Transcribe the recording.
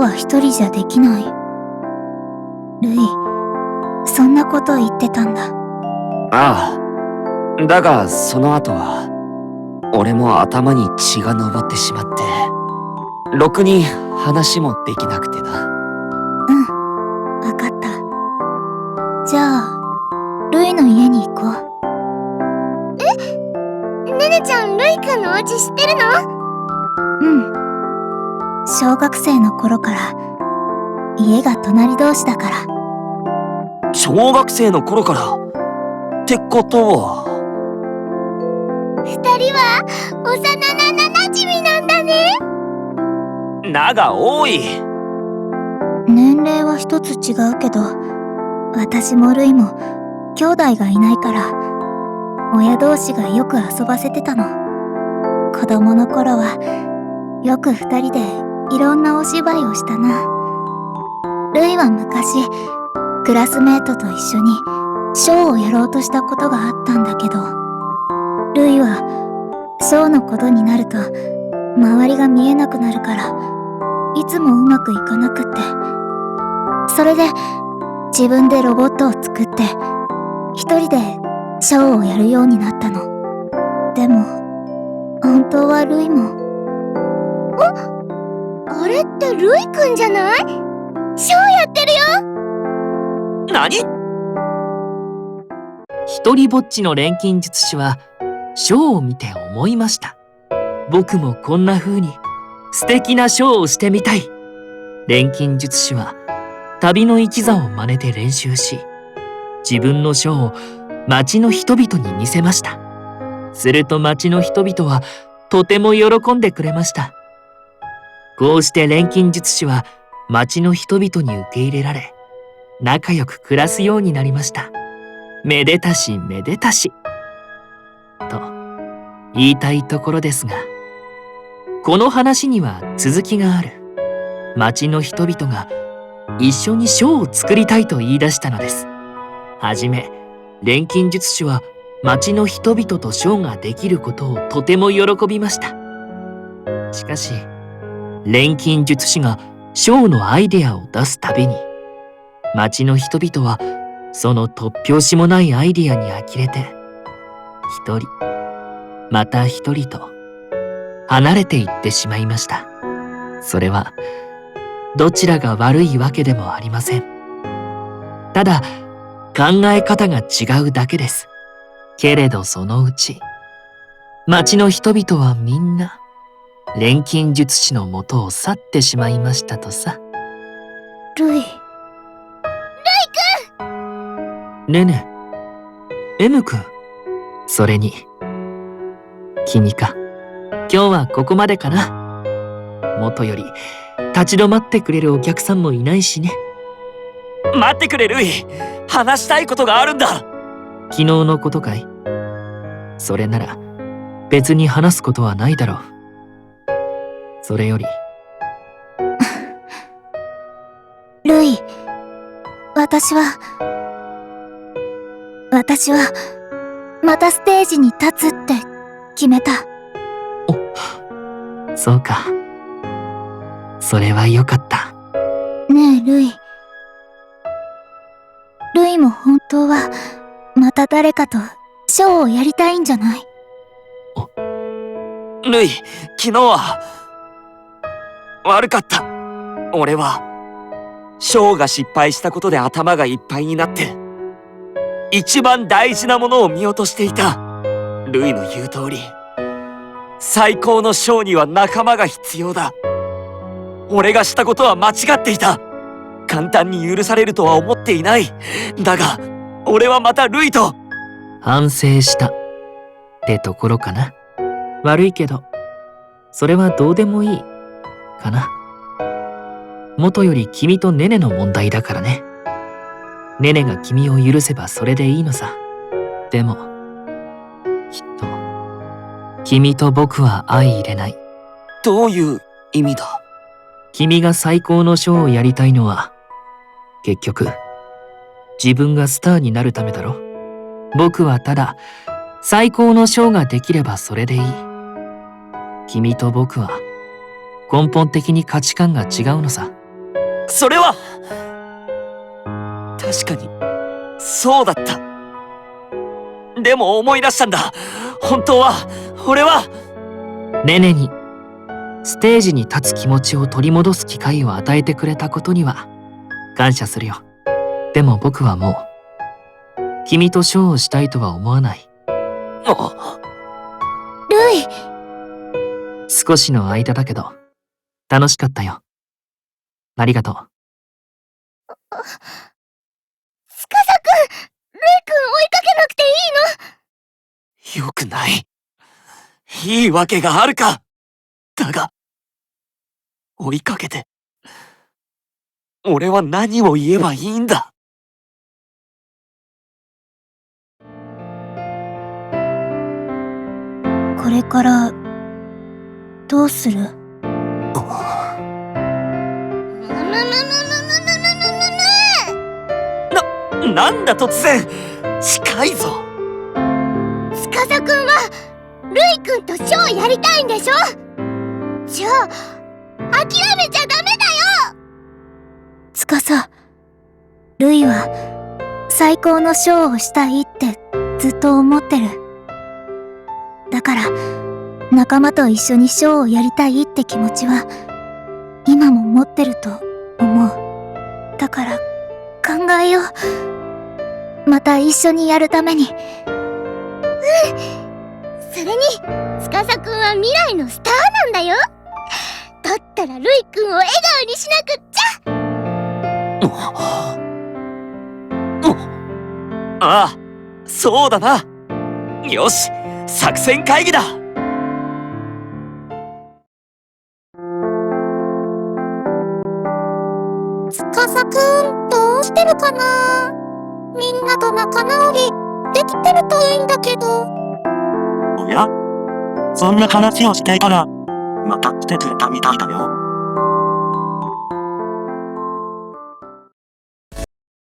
は一人じゃできない。ルイ、そんなこと言ってたんだ。ああ、だがその後は俺も頭に血が上ってしまって、ろくに話もできなくてな。わかった。じゃあルイの家に行こう。ねねちゃん、ルイくんのお家知ってるの？小学生の頃から家が隣同士だから。小学生の頃からってことは、二人は幼なじみなんだね。名が多い。年齢は一つ違うけど、私もルイも兄弟がいないから親同士がよく遊ばせてたの。子供の頃はよく二人でいろんなお芝居をしたな。ルイは昔クラスメートと一緒にショーをやろうとしたことがあったんだけど、ルイはショーのことになると周りが見えなくなるからいつもうまくいかなくって、それで自分でロボットを作って一人でショーをやるようになったの。でも本当はルイも。あれってルイくんじゃない？ショーやってるよ。何？一人ぼっちの錬金術師はショーを見て思いました。僕もこんな風に素敵なショーをしてみたい。錬金術師は旅の一座を真似て練習し、自分のショーを町の人々に見せました。すると町の人々はとても喜んでくれました。こうして錬金術師は町の人々に受け入れられ、仲良く暮らすようになりました。めでたしめでたし。と言いたいところですが、この話には続きがある。町の人々が一緒にショーを作りたいと言い出したのです。はじめ、錬金術師は町の人々とショーができることをとても喜びました。しかし、錬金術師がショーのアイデアを出すたびに、町の人々はその突拍子もないアイデアに呆れて、一人、また一人と離れていってしまいました。それはどちらが悪いわけでもありません。ただ考え方が違うだけです。けれどそのうち、町の人々はみんな錬金術師のもとを去ってしまいましたとさ。ルイ。ねね、M 君、それに君か。今日はここまでかな。元より立ち止まってくれるお客さんもいないしね。待ってくれルイ、話したいことがあるんだ。昨日のことかい？それなら別に話すことはないだろう。それよりルイ、私はまたステージに立つって決めた。そうか。それはよかった。ねえルイ。ルイも本当はまた誰かとショーをやりたいんじゃない？ルイ、昨日は悪かった。俺はショーが失敗したことで頭がいっぱいになって、一番大事なものを見落としていた。ルイの言う通り、最高のショーには仲間が必要だ。俺がしたことは間違っていた。簡単に許されるとは思っていない。だが俺はまたルイと反省したってところかな。悪いけどそれはどうでもいいかな。元より君とネネの問題だからね。ネネが君を許せばそれでいいのさ。でもきっと君と僕は相入れない。どういう意味だ？君が最高のショーをやりたいのは結局自分がスターになるためだろ。僕はただ最高のショーができればそれでいい。君と僕は根本的に価値観が違うのさ。それは確かにそうだった。でも思い出したんだ。本当は俺はネネにステージに立つ気持ちを取り戻す機会を与えてくれたことには感謝するよ。でも僕はもう君とショーをしたいとは思わない。ルイ、少しの間だけど楽しかったよ。ありがとう。司くん、ルイくん追いかけなくていいの？よくない。いいわけがあるか。だが追いかけて俺は何を言えばいいんだ。これからどうする？なんだ突然。近いぞ。司くんはルイくんとショーやりたいんでしょ？じゃあ諦めちゃダメだよ。司、ルイは最高のショーをしたいってずっと思ってる。だから仲間と一緒にショーをやりたいって気持ちは今も持ってると思う。だから考えよう。また一緒にやるために。それに司くんは未来のスターなんだよ。だったらルイくんを笑顔にしなくっちゃ。ああ、そうだな。よし、作戦会議だ。司くんどうしてるかな？みんなと仲直りできてるといいんだけど。おや？そんな話をしていたらまた来てくれたみたいだよ。